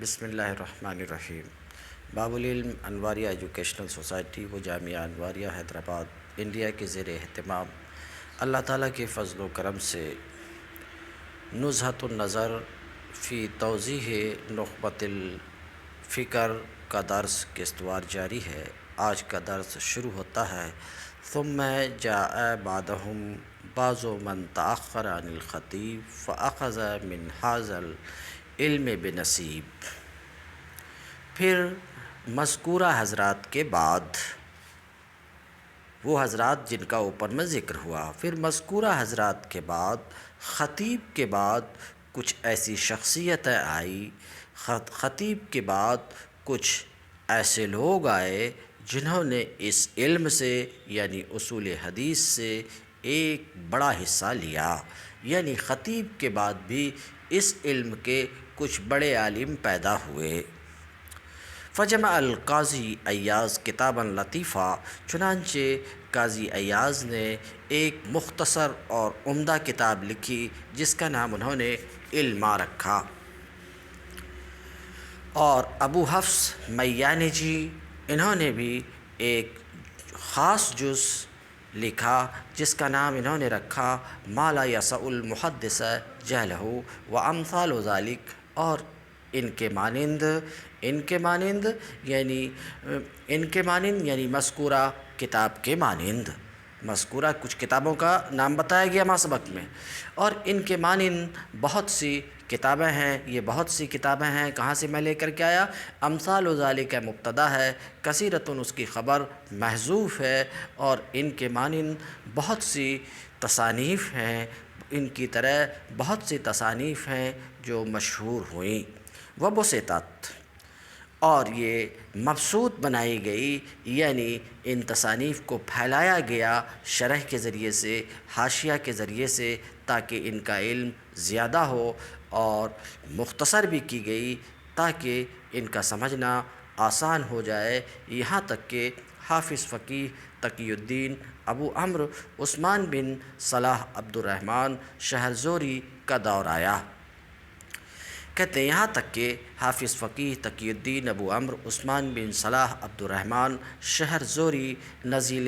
بسم اللہ الرحمن الرحیم۔ باب العلم انواریہ ایجوکیشنل سوسائٹی و جامعہ انواریہ حیدرآباد انڈیا کے زیر اہتمام اللہ تعالیٰ کے فضل و کرم سے نزہۃ النظر فی توضیح نخبۃ الفکر کا درس قسطوار جاری ہے۔ آج کا درس شروع ہوتا ہے ثم جاء بعدهم بعض من تأخر عن الخطیب فأخذ من هذا العلم بنصیب۔ پھر مذکورہ حضرات کے بعد، وہ حضرات جن کا اوپر میں ذکر ہوا، پھر مذکورہ حضرات کے بعد خطیب کے بعد کچھ ایسی شخصیتیں آئی، خطیب کے بعد کچھ ایسے لوگ آئے جنہوں نے اس علم سے یعنی اصول حدیث سے ایک بڑا حصہ لیا، یعنی خطیب کے بعد بھی اس علم کے کچھ بڑے عالم پیدا ہوئے۔ فجمع القاضی ایاز کتابا لطیفہ، چنانچہ قاضی ایاز نے ایک مختصر اور عمدہ کتاب لکھی جس کا نام انہوں نے علما رکھا۔ اور ابو حفص میانجی انہوں نے بھی ایک خاص جز لکھا جس کا نام انہوں نے رکھا ما لا یسع المحدث جہلہ وامثال ذلک، اور ان کے مانند یعنی مذکورہ کتاب کے مانند، مذکورہ کچھ کتابوں کا نام بتایا گیا ما سبق میں، اور ان کے مانند بہت سی کتابیں ہیں۔ یہ بہت سی کتابیں ہیں کہاں سے میں لے کر کے آیا؟ امثال ذالک مبتدا ہے، کثیرتن اس کی خبر محذوف ہے، اور ان کے مانند بہت سی تصانیف ہیں، ان کی طرح بہت سی تصانیف ہیں جو مشہور ہوئیں۔ وبسطت، اور یہ مبسوط بنائی گئی، یعنی ان تصانیف کو پھیلایا گیا شرح کے ذریعے سے، حاشیہ کے ذریعے سے، تاکہ ان کا علم زیادہ ہو، اور مختصر بھی کی گئی تاکہ ان کا سمجھنا آسان ہو جائے، یہاں تک کہ حافظ فقیہ تقی الدین ابو عمرو عثمان بن صلاح عبد الرحمن شہرزوری کا دور آیا۔ کہتے ہیں یہاں تک کہ حافظ فقیہ تقی الدین ابو عمرو عثمان بن صلاح عبد الرحمن شہرزوری نزیل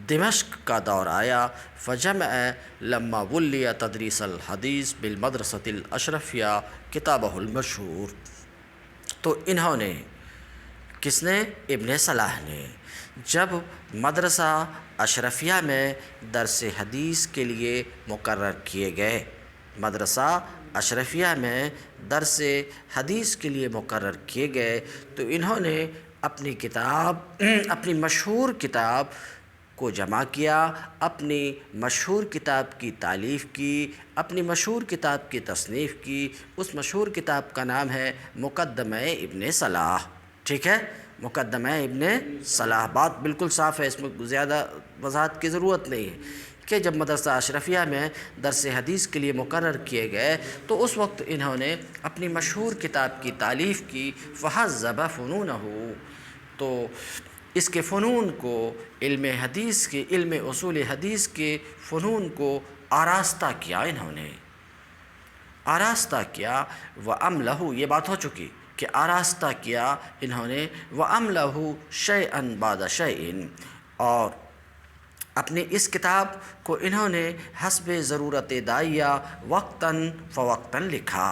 دمشق کا دور آیا۔ فجمع لما ولی تدریس الحدیث بالمدرسۃ الاشرفیہ کتابہ المشہور، تو انہوں نے، کس نے؟ ابن صلاح نے، جب مدرسہ اشرفیہ میں درس حدیث کے لیے مقرر کیے گئے، مدرسہ اشرفیہ میں درس حدیث کے لیے مقرر کیے گئے، تو انہوں نے اپنی مشہور کتاب کو جمع کیا، اپنی مشہور کتاب کی تالیف کی، اپنی مشہور کتاب کی تصنیف کی۔ اس مشہور کتاب کا نام ہے مقدمہ ابن صلاح، ٹھیک ہے، مقدمہ ابن صلاح۔ بات بالکل صاف ہے، اس میں زیادہ وضاحت کی ضرورت نہیں ہے کہ جب مدرسہ اشرفیہ میں درس حدیث کے لیے مقرر کیے گئے تو اس وقت انہوں نے اپنی مشہور کتاب کی تالیف کی، فہذب فنونہ، تو اس کے فنون کو، علم حدیث کے، علم اصول حدیث کے فنون کو آراستہ کیا، انہوں نے آراستہ کیا۔ وَأَمْلَهُ، یہ بات ہو چکی کہ آراستہ کیا انہوں نے، وَأَمْلَهُ شَيْئًا بَعْدَ شَيْءٍ، اور اپنی اس کتاب کو انہوں نے حسب ضرورت داعیہ وقتاً فوقتاً لکھا۔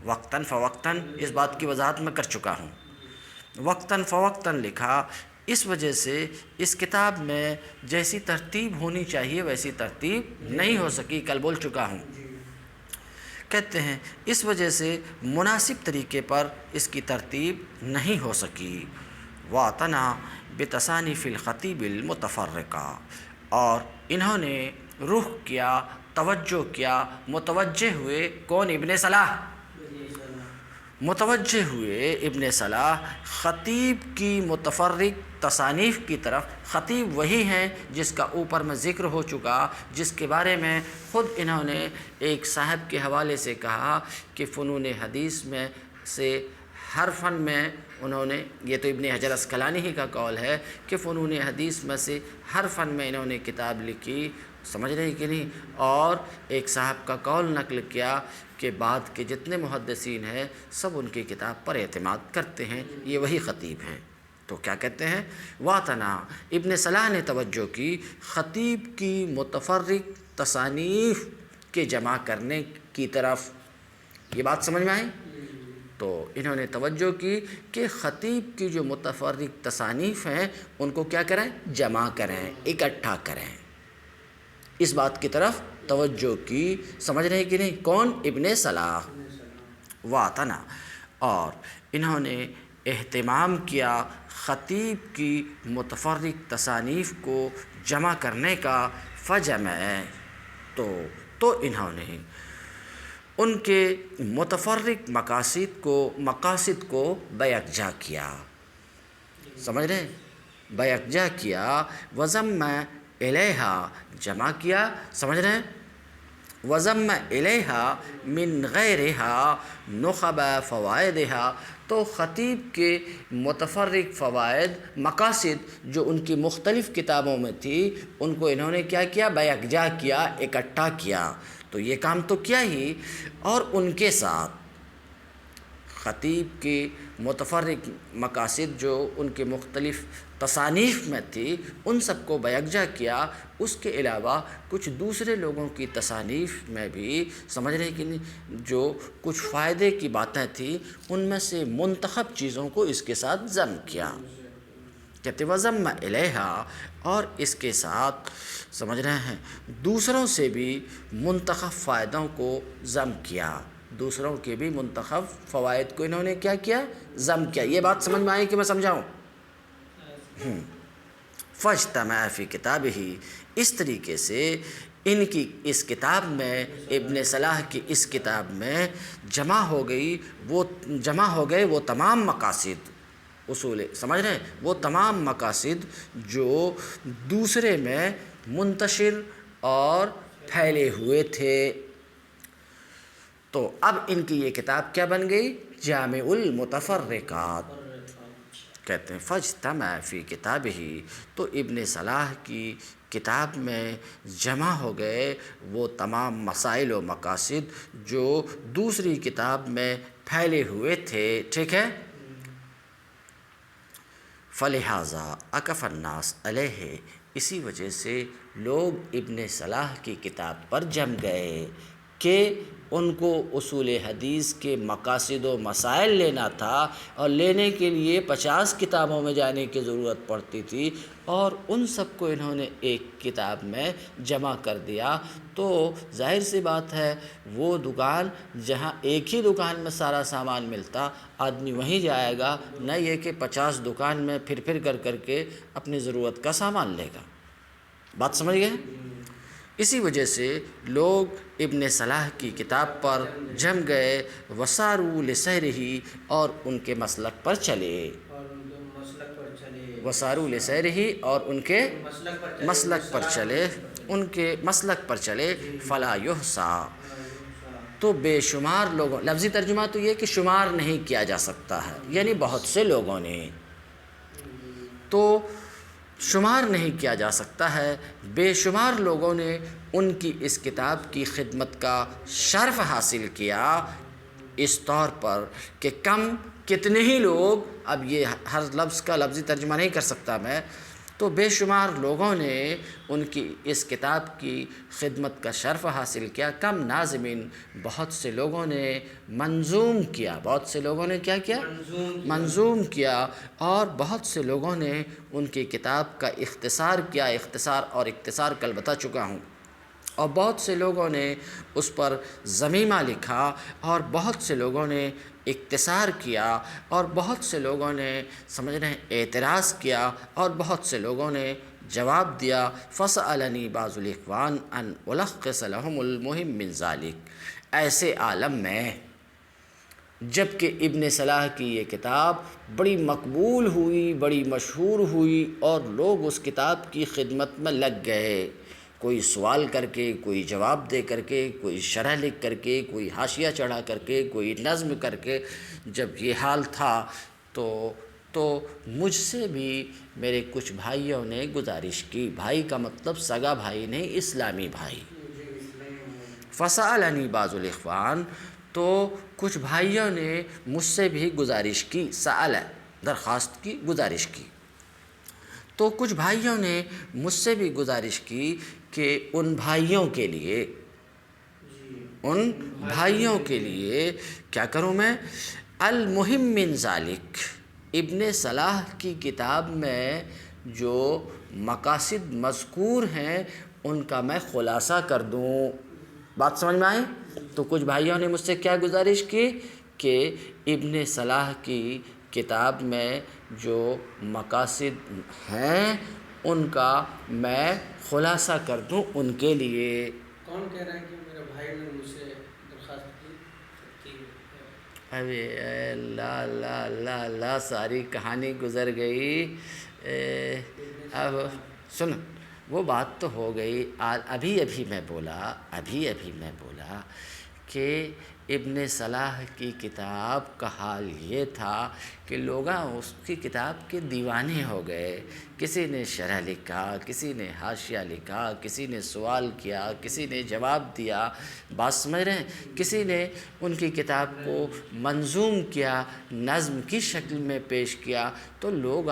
وقتاً فوقتاً اس بات کی وضاحت میں کر چکا ہوں، وقتاً فوقتاً لکھا، اس وجہ سے اس کتاب میں جیسی ترتیب ہونی چاہیے ویسی ترتیب نہیں ہو سکی، کل بول چکا ہوں۔ کہتے ہیں اس وجہ سے مناسب طریقے پر اس کی ترتیب نہیں ہو سکی۔ وَاعْتَنَىٰ بِتَصَانِيفِ الْخَطِيبِ الْمُتَفَرِّقَةِ، اور انہوں نے رخ کیا، توجہ کیا، متوجہ ہوئے، کون؟ ابن صلاح، متوجہ ہوئے ابن صلاح خطیب کی متفرق تصانیف کی طرف۔ خطیب وہی ہیں جس کا اوپر میں ذکر ہو چکا، جس کے بارے میں خود انہوں نے ایک صاحب کے حوالے سے کہا کہ فنون حدیث میں سے ہر فن میں انہوں نے، یہ تو ابن حجر اسقلانی ہی کا قول ہے کہ فنون حدیث میں سے ہر فن میں انہوں نے کتاب لکھی، سمجھ رہے کہ نہیں؟ اور ایک صاحب کا قول نقل کیا کے بعد کے جتنے محدثین ہیں سب ان کی کتاب پر اعتماد کرتے ہیں، یہ وہی خطیب ہیں۔ تو کیا کہتے ہیں؟ واتنا ابن صلاح نے توجہ کی خطیب کی متفرق تصانیف کے جمع کرنے کی طرف۔ یہ بات سمجھ میں آئی؟ تو انہوں نے توجہ کی کہ خطیب کی جو متفرق تصانیف ہیں ان کو کیا کریں؟ جمع کریں، اکٹھا کریں، اس بات کی طرف توجہ کی۔ سمجھ رہے کہ نہیں؟ کون؟ ابن صلاح۔ واتنا، اور انہوں نے اہتمام کیا خطیب کی متفرق تصانیف کو جمع کرنے کا۔ فجمع، تو انہوں نے ان کے متفرق مقاصد کو بیکجا کیا۔ سمجھ رہے ہیں؟ بیکجا کیا۔ وضم الیہا، جمع کیا۔ سمجھ رہے ہیں؟ وضم الیہا من غیرہا نخب فوائدہا، تو خطیب کے متفرق فوائد، مقاصد جو ان کی مختلف کتابوں میں تھی ان کو انہوں نے کیا کیا؟ بیکجا کیا، اکٹھا کیا۔ تو یہ کام تو کیا ہی، اور ان کے ساتھ خطیب کی متفرق مقاصد جو ان کے مختلف تصانیف میں تھی ان سب کو بیکجا کیا۔ اس کے علاوہ کچھ دوسرے لوگوں کی تصانیف میں بھی، سمجھ رہے کہ نہیں، جو کچھ فائدے کی باتیں تھیں ان میں سے منتخب چیزوں کو اس کے ساتھ ضم کیا۔ کہتے وضم الیہا، اور اس کے ساتھ سمجھ رہے ہیں دوسروں سے بھی منتخب فائدوں کو ضم کیا، دوسروں کے بھی منتخب فوائد کو انہوں نے کیا کیا؟ ضم کیا۔ یہ بات سمجھ میں آئی کہ میں سمجھاؤں؟ فاجتمع فی کتابہ، اس طریقے سے ان کی اس کتاب میں، ابن صلاح کی اس کتاب میں جمع ہو گئے وہ تمام مقاصد، اصول، سمجھ رہے ہیں، وہ تمام مقاصد جو دوسرے میں منتشر اور پھیلے ہوئے تھے۔ تو اب ان کی یہ کتاب کیا بن گئی؟ جامع المتفرقات۔ کہتے ہیں فاجتمع فی کتابہ، تو ابن صلاح کی کتاب میں جمع ہو گئے وہ تمام مسائل و مقاصد جو دوسری کتاب میں پھیلے ہوئے تھے۔ ٹھیک ہے؟ فلہذا اکف الناس علیہ، اسی وجہ سے لوگ ابن صلاح کی کتاب پر جم گئے کہ ان کو اصول حدیث کے مقاصد و مسائل لینا تھا، اور لینے کے لیے 50 کتابوں میں جانے کی ضرورت پڑتی تھی، اور ان سب کو انہوں نے ایک کتاب میں جمع کر دیا۔ تو ظاہر سی بات ہے وہ دکان جہاں ایک ہی دکان میں سارا سامان ملتا، آدمی وہیں جائے گا، نہ یہ کہ 50 دکان میں پھر کر کے اپنی ضرورت کا سامان لے گا۔ بات سمجھ گئے؟ اسی وجہ سے لوگ ابن صلاح کی کتاب پر جم گئے، وساروا لسیرہ، اور ان کے مسلک پر چلے، وساروا لسیرہ، اور ان کے مسلک پر چلے، ان کے مسلک پر چلے۔ فلا یحصیٰ، تو بے شمار لوگوں، لفظی ترجمہ تو یہ کہ شمار نہیں کیا جا سکتا ہے، یعنی بہت سے لوگوں نے، تو شمار نہیں کیا جا سکتا ہے، بے شمار لوگوں نے ان کی اس کتاب کی خدمت کا شرف حاصل کیا، اس طور پر کہ کتنے ہی لوگ، اب یہ ہر لفظ کا لفظی ترجمہ نہیں کر سکتا میں، تو بے شمار لوگوں نے ان کی اس کتاب کی خدمت کا شرف حاصل کیا۔ کم ناظمین، بہت سے لوگوں نے منظوم کیا، بہت سے لوگوں نے کیا کیا؟ منظوم کیا، اور بہت سے لوگوں نے ان کی کتاب کا اختصار کیا، اختصار کل بتا چکا ہوں، اور بہت سے لوگوں نے اس پر ضمیمہ لکھا، اور بہت سے لوگوں نے اختصار کیا، اور بہت سے لوگوں نے سمجھ رہے ہیں اعتراض کیا، اور بہت سے لوگوں نے جواب دیا۔ فسألنی بعض الاخوان ان الخص لهم المهم من ذلك، ایسے عالم میں جب کہ ابن صلاح کی یہ کتاب بڑی مقبول ہوئی، بڑی مشہور ہوئی، اور لوگ اس کتاب کی خدمت میں لگ گئے، کوئی سوال کر کے، کوئی جواب دے کر کے، کوئی شرح لکھ کر کے، کوئی حاشیہ چڑھا کر کے، کوئی نظم کر کے، جب یہ حال تھا تو مجھ سے بھی میرے کچھ بھائیوں نے گزارش کی، بھائی کا مطلب سگا بھائی نہیں، اسلامی بھائی، فسألنی بعض الاخوان، تو کچھ بھائیوں نے مجھ سے بھی گزارش کی، سأل درخواست کی، گزارش کی، تو کچھ بھائیوں نے مجھ سے بھی گزارش کی کہ ان بھائیوں کے لیے کیا کروں میں؟ المہم من ذالک، ابن صلاح کی کتاب میں جو مقاصد مذکور ہیں ان کا میں خلاصہ کر دوں۔ بات سمجھ میں آئی؟ تو کچھ بھائیوں نے مجھ سے کیا گزارش کی کہ ابن صلاح کی کتاب میں جو مقاصد ہیں ان کا میں خلاصہ کر دوں ان کے لیے۔ کون کہہ رہا ہے کہ میرے بھائی نے مجھ سے درخواست کی؟ ابھی اللہ اللہ اللہ اللہ، ساری کہانی گزر گئی۔ اب سن، وہ بات تو ہو گئی، ابھی میں بولا کہ ابن صلاح کی کتاب کا حال یہ تھا کہ لوگ اس کی کتاب کے دیوانے ہو گئے، کسی نے شرح لکھا، کسی نے حاشیہ لکھا، کسی نے سوال کیا، کسی نے جواب دیا، بات سمجھ رہے ہیں، کسی نے ان کی کتاب کو منظوم کیا، نظم کی شکل میں پیش کیا، تو لوگ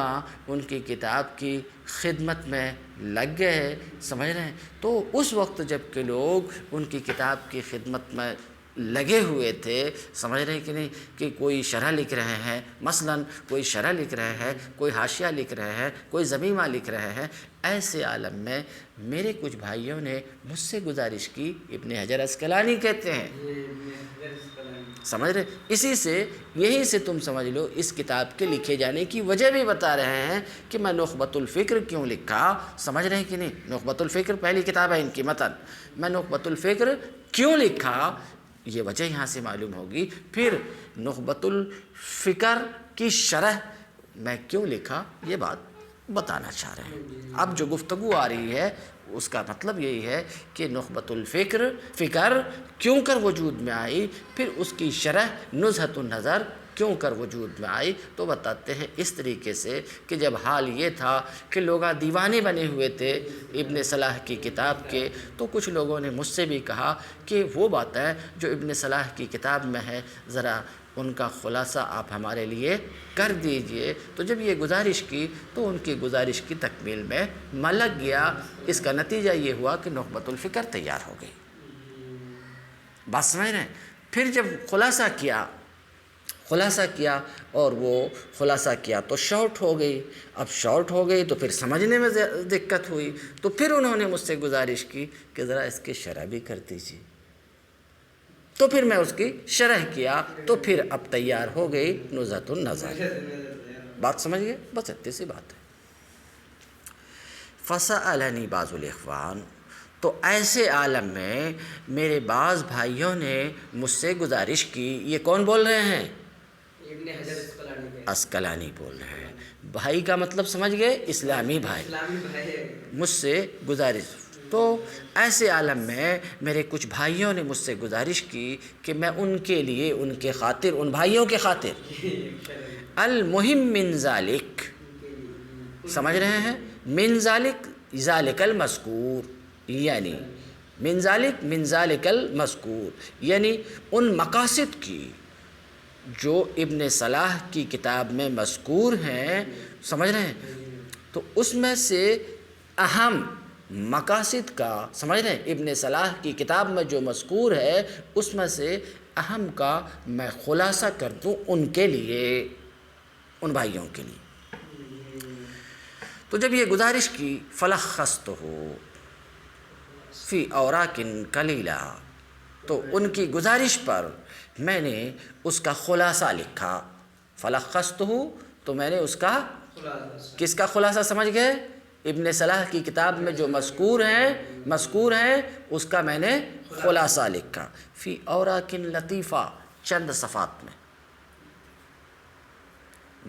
ان کی کتاب کی خدمت میں لگ گئے، سمجھ رہے ہیں۔ تو اس وقت جب کہ لوگ ان کی کتاب کی خدمت میں لگے ہوئے تھے، سمجھ رہے ہیں کہ نہیں، کہ کوئی شرح لکھ رہے ہیں، مثلا کوئی شرح لکھ رہے ہیں، کوئی حاشیہ لکھ رہے ہیں، کوئی ضمیمہ لکھ رہے ہیں، ایسے عالم میں میرے کچھ بھائیوں نے مجھ سے گزارش کی، ابن حجر عسقلانی کہتے ہیں، سمجھ رہے، یہیں سے تم سمجھ لو اس کتاب کے لکھے جانے کی وجہ بھی بتا رہے ہیں کہ میں نخبۃ الفکر کیوں لکھا، سمجھ رہے ہیں کہ نہیں۔ نخبۃ الفکر پہلی کتاب ہے ان کی متن، میں نخبۃ الفکر کیوں لکھا یہ وجہ یہاں سے معلوم ہوگی۔ پھر نخبۃ الفکر کی شرح میں کیوں لکھا یہ بات بتانا چاہ رہے ہیں۔ اب جو گفتگو آ رہی ہے اس کا مطلب یہی ہے کہ نخبۃ الفکر کیوں کر وجود میں آئی، پھر اس کی شرح نزہۃ النظر کیوں کر وجود میں آئی، تو بتاتے ہیں اس طریقے سے کہ جب حال یہ تھا کہ لوگ دیوانے بنے ہوئے تھے ابن صلاح کی کتاب کے، تو کچھ لوگوں نے مجھ سے بھی کہا کہ وہ باتیں جو ابن صلاح کی کتاب میں ہے ذرا ان کا خلاصہ آپ ہمارے لیے کر دیجئے۔ تو جب یہ گزارش کی تو ان کی گزارش کی تکمیل میں لگ گیا۔ اس کا نتیجہ یہ ہوا کہ نخبۃ الفکر تیار ہو گئی، بات سمجھ رہے ہیں۔ پھر جب خلاصہ کیا اور وہ خلاصہ کیا تو شارٹ ہو گئی، اب شارٹ ہو گئی تو پھر سمجھنے میں دقت ہوئی، تو پھر انہوں نے مجھ سے گزارش کی کہ ذرا اس کی شرح بھی کر دیجیے، تو پھر میں اس کی شرح کیا، تو پھر اب تیار ہو گئی نزہۃ النظر۔ بات سمجھ گئے؟ بس اتنی سی بات ہے۔ فسألنی بعض الاخوان، تو ایسے عالم میں میرے بعض بھائیوں نے مجھ سے گزارش کی۔ یہ کون بول رہے ہیں؟ ابن حجر عسقلانی بول رہے ہیں۔ بھائی کا مطلب سمجھ گئے؟ اسلامی بھائی۔ مجھ سے گزارش، تو ایسے عالم میں میرے کچھ بھائیوں نے مجھ سے گزارش کی کہ میں ان کے لیے، ان کے خاطر، ان بھائیوں کے خاطر المہم من ذالک، سمجھ رہے ہیں، من ذالک المذکور، یعنی من ذالک المذکور، یعنی ان مقاصد کی جو ابن صلاح کی کتاب میں مذکور ہیں، سمجھ رہے ہیں، تو اس میں سے اہم مقاصد کا، سمجھ رہے ہیں، ابن صلاح کی کتاب میں جو مذکور ہے اس میں سے اہم کا میں خلاصہ کر دوں ان کے لیے، ان بھائیوں کے لیے۔ تو جب یہ گزارش کی، فلخصتہ فی اوراق قلیلہ، تو ان کی گزارش پر میں نے اس کا خلاصہ لکھا۔ فلخصتہ، تو میں نے اس کا، کس کا خلاصہ سمجھ گئے؟ ابن صلاح کی کتاب میں جو مذکور ہیں اس کا میں نے خلاصہ لکھا، فی اوراق لطیفہ، چند صفحات میں۔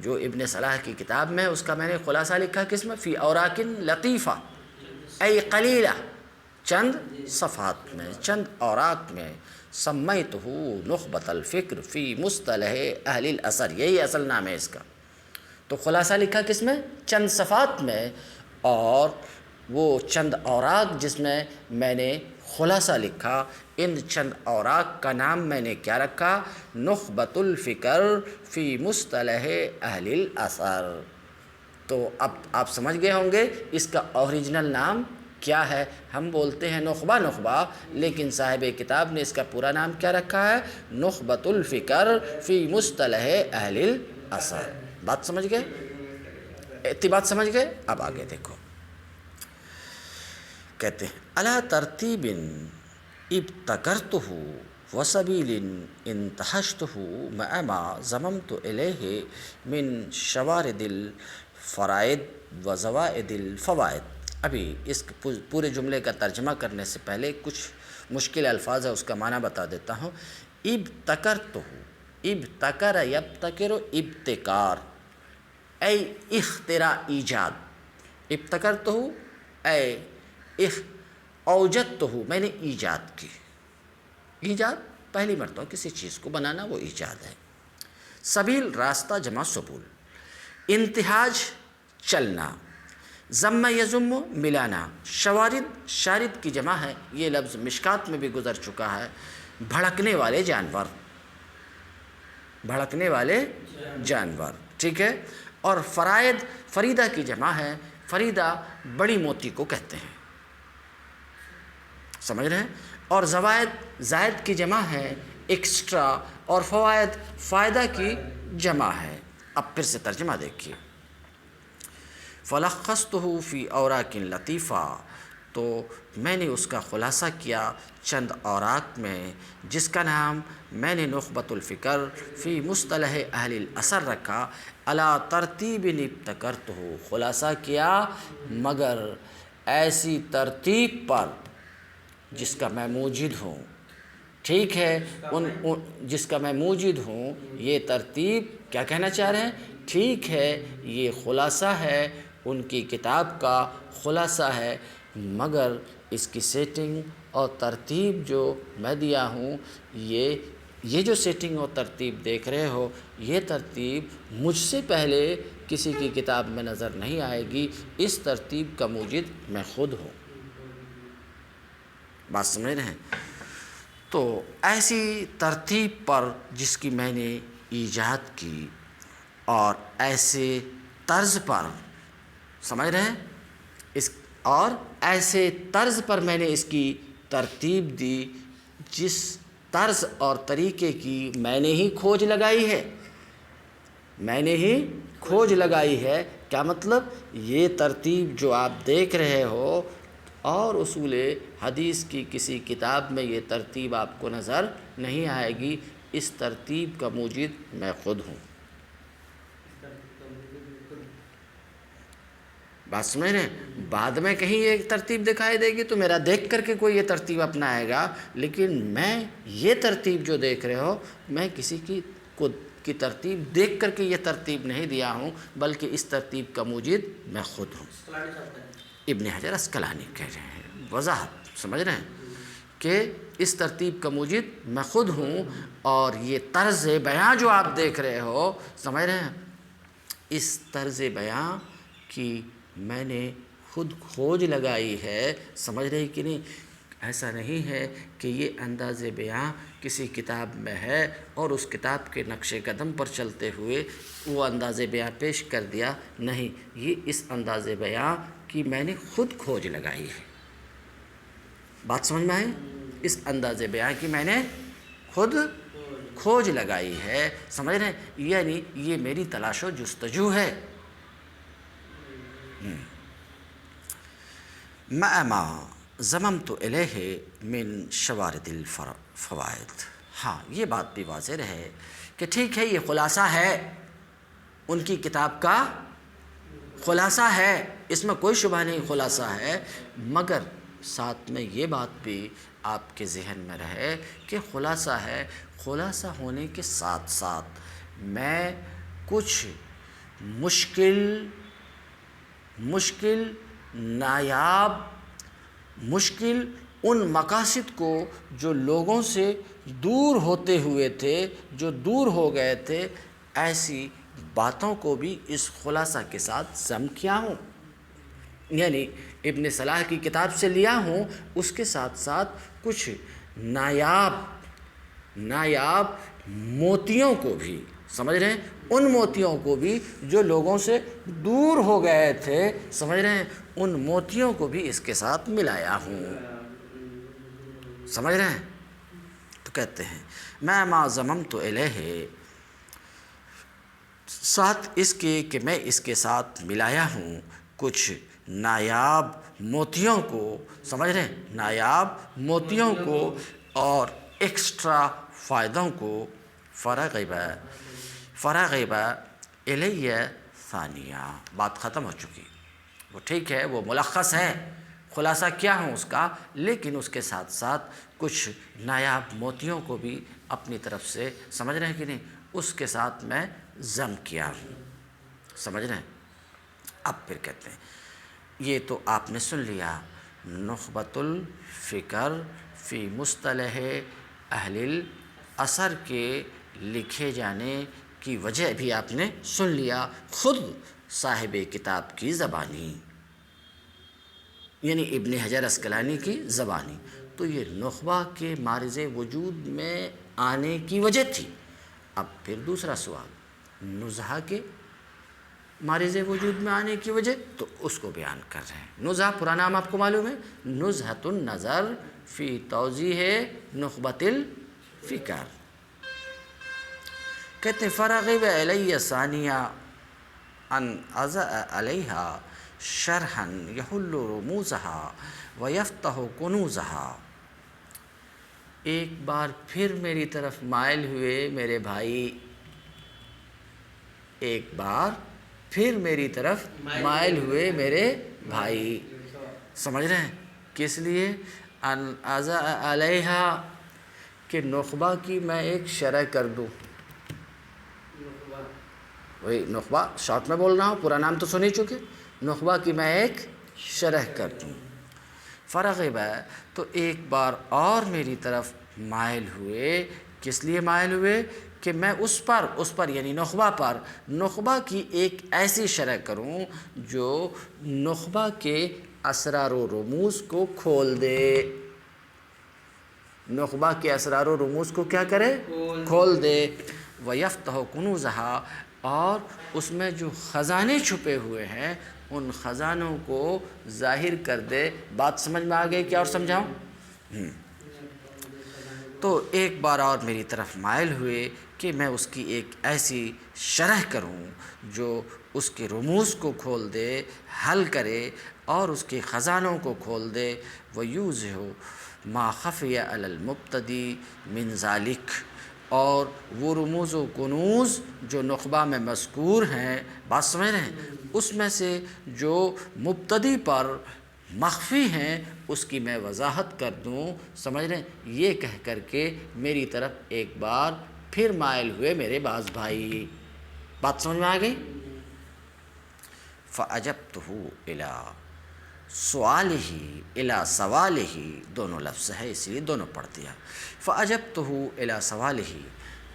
جو ابن صلاح کی کتاب میں اس کا میں نے خلاصہ لکھا، کس میں؟ فی اوراق لطیفہ ای قلیلہ، چند صفحات میں، چند اوراق میں۔ سمیتہ نخبۃ الفکر فی مصطلح اہل الاثر، یہی اصل نام ہے اس کا۔ تو خلاصہ لکھا کس میں؟ چند صفحات میں، اور وہ چند اوراق جس میں میں نے خلاصہ لکھا، ان چند اوراق کا نام میں نے کیا رکھا؟ نخبۃ الفکر فی مصطلح اہل الاثر۔ تو اب آپ سمجھ گئے ہوں گے اس کا اوریجنل نام کیا ہے۔ ہم بولتے ہیں نخبہ، لیکن صاحب کتاب نے اس کا پورا نام کیا رکھا ہے؟ نخبۃ الفکر فی مصطلح اہل الاثر۔ بات سمجھ گئے؟ اتنی بات سمجھ گئے؟ اب آگے دیکھو، کہتے ہیں الا ترتیب ابتکرتہ وسبیل انتہجتہ مع ما ضممت الیہ من شوارد الفرائض وزوائد الفوائد۔ ابھی اس پورے جملے کا ترجمہ کرنے سے پہلے کچھ مشکل الفاظ ہے، اس کا معنی بتا دیتا ہوں۔ ابتکرتہ، ابتکر یبتکر، ابتکار اے اختراع، ایجاد۔ ابتکرتہ اے اوجدتہ، میں نے ایجاد کی۔ ایجاد پہلی مرتبہ کسی چیز کو بنانا، وہ ایجاد ہے۔ سبیل راستہ جمع سبول، انتہاج چلنا، ضم یضم ملانا، شوارد شارد کی جمع ہے، یہ لفظ مشکات میں بھی گزر چکا ہے، بھڑکنے والے جانور، بھڑکنے والے جانور، ٹھیک ہے۔ اور فرائض فریدہ کی جمع ہے، فریدہ بڑی موتی کو کہتے ہیں، سمجھ رہے ہیں۔ اور زوائد زائد کی جمع ہے ایکسٹرا، اور فوائد فائدہ کی جمع ہے۔ اب پھر سے ترجمہ دیکھیے، فلخصتہ فی اوراق لطیفہ، تو میں نے اس کا خلاصہ کیا چند اوراق میں، جس کا نام میں نے نخبۃ الفکر فی مصطلح اہل الاثر رکھا۔ الا ترتیب ابتکرتہ، خلاصہ کیا مگر ایسی ترتیب پر جس کا میں موجد ہوں، ٹھیک ہے، جس کا میں موجد ہوں۔ یہ ترتیب کیا کہنا چاہ رہے ہیں؟ ٹھیک ہے، یہ خلاصہ ہے، ان کی کتاب کا خلاصہ ہے، مگر اس کی سیٹنگ اور ترتیب جو میں دیا ہوں، یہ جو سیٹنگ اور ترتیب دیکھ رہے ہو، یہ ترتیب مجھ سے پہلے کسی کی کتاب میں نظر نہیں آئے گی، اس ترتیب کا موجد میں خود ہوں۔ بات سمجھ رہے ہیں؟ تو ایسی ترتیب پر جس کی میں نے ایجاد کی، اور ایسے طرز پر، سمجھ رہے ہیں، اور ایسے طرز پر میں نے اس کی ترتیب دی، جس طرز اور طریقے کی میں نے ہی کھوج لگائی ہے، میں نے ہی کھوج لگائی ہے۔ کیا مطلب؟ یہ ترتیب جو آپ دیکھ رہے ہو، اور اصول حدیث کی کسی کتاب میں یہ ترتیب آپ کو نظر نہیں آئے گی، اس ترتیب کا موجد میں خود ہوں۔ بات سمجھ رہے ہیں؟ بعد میں کہیں یہ ترتیب دکھائی دے گی تو میرا دیکھ کر کے کوئی یہ ترتیب اپنائے گا، لیکن میں یہ ترتیب جو دیکھ رہے ہو، میں کسی کی ترتیب دیکھ کر کے یہ ترتیب نہیں دیا ہوں، بلکہ اس ترتیب کا موجد میں خود ہوں۔ ابن حجر عسقلانی کہہ رہے ہیں، وضاحت سمجھ رہے ہیں کہ اس ترتیب کا موجد میں خود ہوں، اور یہ طرز بیاں جو آپ دیکھ رہے ہو، سمجھ رہے ہیں، اس طرز بیاں کی میں نے خود کھوج لگائی ہے، سمجھ رہے کہ نہیں؟ ایسا نہیں ہے کہ یہ انداز بیاں کسی کتاب میں ہے اور اس کتاب کے نقش قدم پر چلتے ہوئے وہ انداز بیاں پیش کر دیا، نہیں، یہ اس انداز بیاں کی میں نے خود کھوج لگائی ہے۔ بات سمجھ میں آئی؟ اس انداز بیاں کی میں نے خود کھوج لگائی ہے، سمجھ رہے ہیں، یعنی یہ میری تلاش و جستجو ہے۔ مع ما ضممت الیہ من شوارد الفوائد، ہاں یہ بات بھی واضح رہے کہ ٹھیک ہے، یہ خلاصہ ہے، ان کی کتاب کا خلاصہ ہے، اس میں کوئی شبہ نہیں، خلاصہ ہے، مگر ساتھ میں یہ بات بھی آپ کے ذہن میں رہے کہ خلاصہ ہے، خلاصہ ہونے کے ساتھ ساتھ میں کچھ مشکل نایاب مشکل ان مقاصد کو جو لوگوں سے دور ہوتے ہوئے تھے، جو دور ہو گئے تھے، ایسی باتوں کو بھی اس خلاصہ کے ساتھ ضم کیا ہوں۔ یعنی ابن صلاح کی کتاب سے لیا ہوں، اس کے ساتھ ساتھ کچھ نایاب موتیوں کو بھی، سمجھ رہے ہیں، ان موتیوں کو بھی جو لوگوں سے دور ہو گئے تھے، سمجھ رہے ہیں، ان موتیوں کو بھی اس کے ساتھ ملایا ہوں، سمجھ رہے ہیں۔ تو کہتے ہیں میں ما ضممت الیہ، ساتھ اس کے کہ میں اس کے ساتھ ملایا ہوں کچھ نایاب موتیوں کو، سمجھ رہے ہیں، نایاب موتیوں کو اور ایکسٹرا فائدوں کو، فرغب الیہ ثانیہ، بات ختم ہو چکی، وہ ٹھیک ہے، وہ ملخص ہے، خلاصہ کیا ہوں اس کا، لیکن اس کے ساتھ ساتھ کچھ نایاب موتیوں کو بھی اپنی طرف سے، سمجھ رہے ہیں کہ نہیں، اس کے ساتھ میں ضم کیا ہوں، سمجھ رہے ہیں۔ اب پھر کہتے ہیں یہ تو آپ نے سن لیا، نخبۃ الفکر فی مصطلح اہل الاثر کے لکھے جانے کی وجہ بھی آپ نے سن لیا، خود صاحب کتاب کی زبانی، یعنی ابن حجر عسقلانی کی زبانی، تو یہ نخبہ کے معرض وجود میں آنے کی وجہ تھی۔ اب پھر دوسرا سوال، نزہہ کے معرض وجود میں آنے کی وجہ، تو اس کو بیان کر رہے ہیں۔ نزہہ پورا نام آپ کو معلوم ہے، نزہۃ النظر فی توضیح نخبۃ الفکر۔ کہتے ہیں فرغب الیہ ثانیہ ان اضع علیہا شرحا یحل رموزہا ویفتح کنوزہا، ایک بار پھر میری طرف مائل ہوئے میرے بھائی، ایک بار پھر میری طرف مائل ہوئے میرے بھائی، سمجھ رہے ہیں، کس لیے، ان اضع علیہا، کہ نخبہ کی میں ایک شرح کر دوں، وہی نخبہ شارٹ میں بول رہا ہوں، پورا نام تو سن ہی چکے، نخبہ کی میں ایک شرح کر دوں، فرغب، تو ایک بار اور میری طرف مائل ہوئے، کس لیے مائل ہوئے، کہ میں اس پر یعنی نخبہ پر، نخبہ کی ایک ایسی شرح کروں جو نخبہ کے اسرار و رموز کو کھول دے، نخبہ کے اسرار و رموز کو کیا کرے، کھول دے، ویفتح کنوزہا، اور اس میں جو خزانے چھپے ہوئے ہیں ان خزانوں کو ظاہر کر دے۔ بات سمجھ میں آ گئی کیا اور سمجھاؤں؟ تو ایک بار اور میری طرف مائل ہوئے کہ میں اس کی ایک ایسی شرح کروں جو اس کے رموز کو کھول دے، حل کرے اور اس کے خزانوں کو کھول دے، وَيُوضِحُ مَا خَفِيَ عَلَى الْمُبْتَدِي مِنْ ذَلِكَ، اور وہ رموز و کنوز جو نخبہ میں مذکور ہیں، بات سمجھ رہے ہیں، اس میں سے جو مبتدی پر مخفی ہیں اس کی میں وضاحت کر دوں، سمجھ رہے ہیں، یہ کہہ کر کے میری طرف ایک بار پھر مائل ہوئے میرے بعض بھائی، بات سمجھ میں آ گئی۔ فَأَجَبْتُهُ إِلَىٰ سُؤَالِهِ إِلَىٰ سَوَالِهِ، دونوں لفظ ہے اس لیے دونوں پڑھ دیا۔ فَأَجَبْتُهُ إِلَىٰ سَوَالِهِ،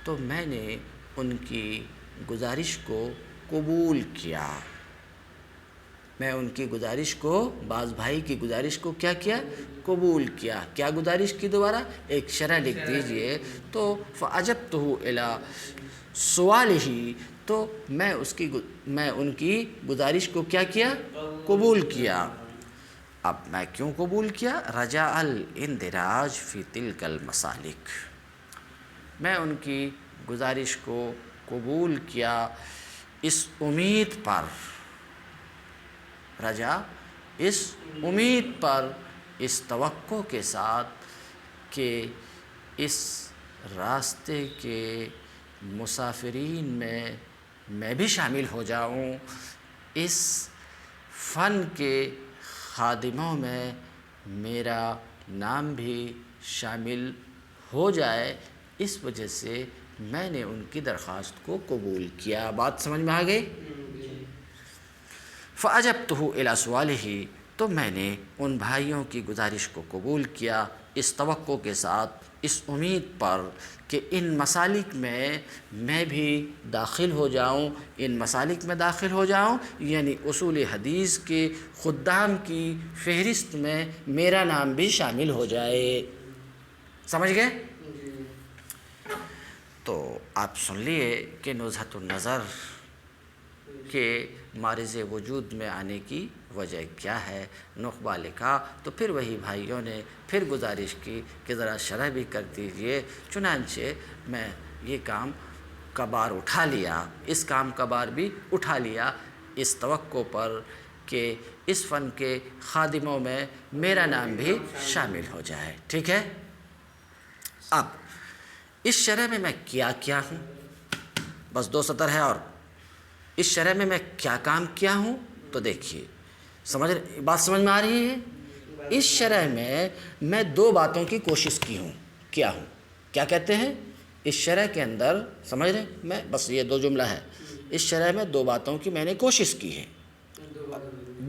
تو میں نے ان کی گزارش کو قبول کیا، میں ان کی گزارش کو، بعض بھائی کی گزارش کو کیا کیا، قبول کیا۔ کیا گزارش کی، دوبارہ ایک شرح لکھ دیجئے، تو فَأَجَبْتُهُ إِلَىٰ سُؤَالِهِ، تو میں ان کی گزارش کو کیا کیا، قبول کیا۔ اب میں کیوں قبول کیا، رجاء الاندراج فی تلک المسالک، میں ان کی گزارش کو قبول کیا اس امید پر، رجا اس امید پر، اس توقع کے ساتھ کہ اس راستے کے مسافرین میں بھی شامل ہو جاؤں، اس فن کے خادموں میں میرا نام بھی شامل ہو جائے، اس وجہ سے میں نے ان کی درخواست کو قبول کیا۔ بات سمجھ میں آ گئی۔ فَأَجَبْتُهُ إِلَىٰ سُؤَالِهِ، تو میں نے ان بھائیوں کی گزارش کو قبول کیا، اس توقع کے ساتھ، اس امید پر کہ ان مسالک میں بھی داخل ہو جاؤں، ان مسالک میں داخل ہو جاؤں، یعنی اصول حدیث کے خدام کی فہرست میں میرا نام بھی شامل ہو جائے۔ سمجھ گئے؟ جی تو آپ سن لیے کہ نزہۃ النظر کے معرض وجود میں آنے کی وجہ کیا ہے، نخبہ لکھا تو پھر وہی بھائیوں نے پھر گزارش کی کہ ذرا شرح بھی کر دیجئے، چنانچہ میں یہ کام کا بار اٹھا لیا، اس کام کا بار بھی اٹھا لیا، اس توقع پر کہ اس فن کے خادموں میں میرا نام بھی شامل ہو جائے۔ ٹھیک ہے؟ اب اس شرح میں کیا ہوں، بس 2 سطر ہے، اور اس شرح میں کیا کام کیا ہوں تو دیکھیے، بات سمجھ میں آ رہی ہے؟ اس شرح میں 2 باتوں کی کوشش کیا ہوں، کیا کہتے ہیں؟ اس شرح کے اندر سمجھ رہے ہیں، میں بس یہ 2 جملہ ہے، اس شرح میں 2 باتوں کی میں نے کوشش کی ہے،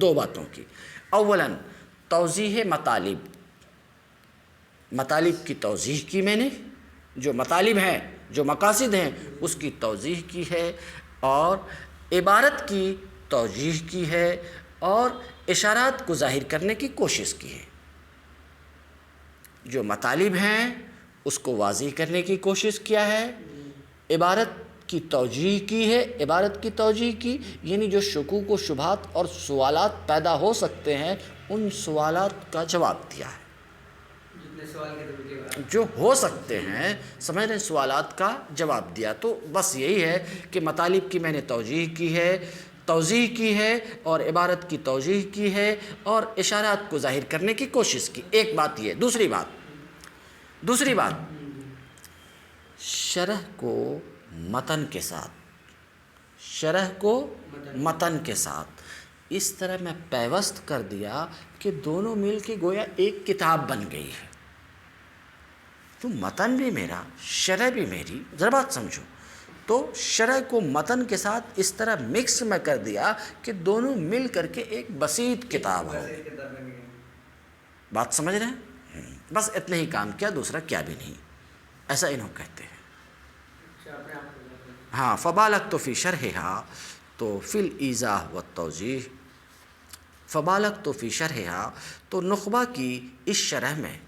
2 باتوں کی۔ اولاً توضیح مطالب کی توضیح کی میں نے، جو مطالب ہیں، جو مقاصد ہیں، اس کی توضیح کی ہے، اور عبارت کی توجیح کی ہے، اور اشارات کو ظاہر کرنے کی کوشش کی ہے۔ جو مطالب ہیں اس کو واضح کرنے کی کوشش کیا ہے، عبارت کی توجیح کی ہے، عبارت کی توجیح کی یعنی جو شکوک و شبہات اور سوالات پیدا ہو سکتے ہیں ان سوالات کا جواب دیا ہے، جو ہو سکتے ہیں، سمجھ رہے ہیں، سوالات کا جواب دیا۔ تو بس یہی ہے کہ مطالب کی میں نے توجیح کی ہے، توضیح کی ہے، اور عبارت کی توجیح کی ہے، اور اشارات کو ظاہر کرنے کی کوشش کی۔ ایک بات یہ۔ دوسری بات شرح کو متن کے ساتھ اس طرح میں پیوست کر دیا کہ دونوں مل کے گویا ایک کتاب بن گئی ہے۔ تو متن بھی میرا، شرح بھی میری، ذرا بات سمجھو، تو شرح کو متن کے ساتھ اس طرح مکس میں کر دیا کہ دونوں مل کر کے ایک بسیط کتاب ہو۔ بات سمجھ رہے ہیں؟ بس اتنے ہی کام کیا، دوسرا کیا بھی نہیں، ایسا انہوں کہتے ہیں۔ ہاں، فبالغت فی شرحہا، تو فی الایضاح والتوضیح، فبالغت فی شرحہا، تو نخبہ کی اس شرح میں،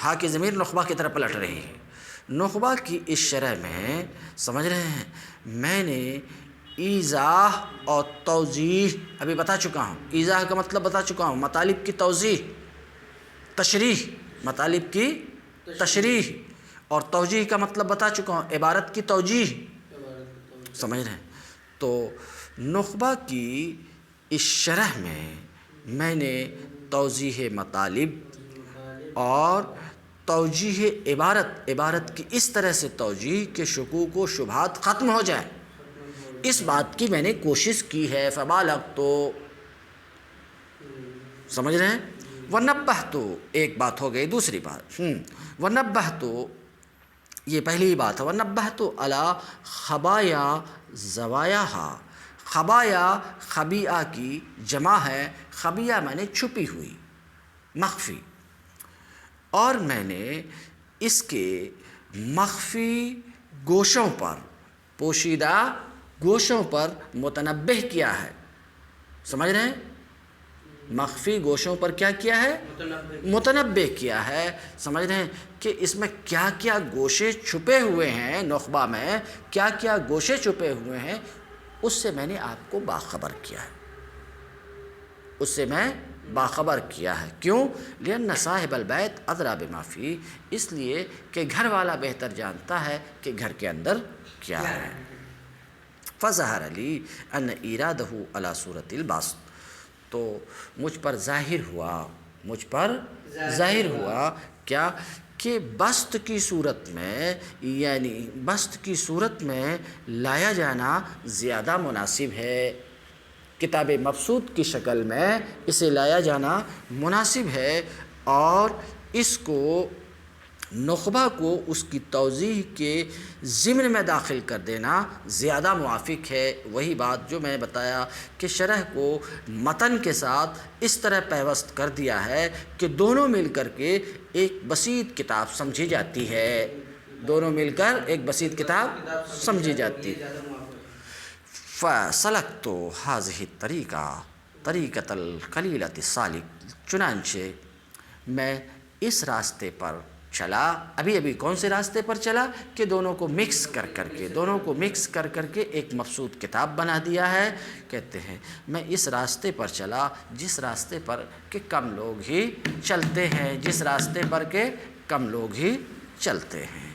ہاں کی ضمیر نخبہ کی طرف پلٹ رہی ہے، نخبہ کی اس شرح میں سمجھ رہے ہیں میں نے ایضاح اور توضیح ابھی بتا چکا ہوں۔ ایضاح کا مطلب بتا چکا ہوں، مطالب کی توضیح، تشریح، مطالب کی تشریح، اور توجیح کا مطلب بتا چکا ہوں، عبارت کی توجیح، سمجھ رہے ہیں۔ تو نخبہ کی اس شرح میں نے توضیح مطالب اور توجیح عبارت کی اس طرح سے توجیح کہ شکوک و شبہات ختم ہو جائے، اس بات کی میں نے کوشش کی ہے۔ فبالغت، تو سمجھ رہے ہیں۔ ونبہت، ایک بات ہو گئی، دوسری بات ونبہت، یہ پہلی بات ہے، ونبہت علی خبایا زوایاہا، خبایا خبیہ کی جمع ہے، خبیہ معنی چھپی ہوئی، مخفی، اور میں نے اس کے مخفی گوشوں پر، پوشیدہ گوشوں پر متنبہ کیا ہے، سمجھ رہے ہیں، مخفی گوشوں پر کیا کیا ہے، متنبہ کیا ہے، سمجھ رہے ہیں کہ اس میں کیا کیا گوشے چھپے ہوئے ہیں، نخبہ میں کیا کیا گوشے چھپے ہوئے ہیں، اس سے میں نے آپ کو باخبر کیا ہے، اس سے میں باخبر کیا ہے۔ کیوں؟ لأن صاحب البیت ادری بما فیہ، اس لیے کہ گھر والا بہتر جانتا ہے کہ گھر کے اندر کیا ہے۔ فظہر لی ان ایرادہ علی صورت البسط، تو مجھ پر ظاہر ہوا کیا کہ بسط کی صورت میں، یعنی بسط کی صورت میں لایا جانا زیادہ مناسب ہے، کتاب مبسوط کی شکل میں اسے لایا جانا مناسب ہے، اور اس کو نخبہ کو اس کی توضیح کے ضمن میں داخل کر دینا زیادہ موافق ہے۔ وہی بات جو میں بتایا کہ شرح کو متن کے ساتھ اس طرح پیوست کر دیا ہے کہ دونوں مل کر کے ایک بسیط کتاب سمجھی جاتی ہے، دونوں مل کر ایک بسیط کتاب سمجھی جاتی ہے۔ فَسَلَكْتُ هَذِهِ الطَّرِيقَ طَرِيقَةَ الْقَلِيلَةِ السَّالِكِ، چنانچہ میں اس راستے پر چلا۔ ابھی کون سے راستے پر چلا کہ دونوں کو مکس کر کے ایک مبسوط کتاب بنا دیا ہے۔ کہتے ہیں میں اس راستے پر چلا جس راستے پر کہ کم لوگ ہی چلتے ہیں،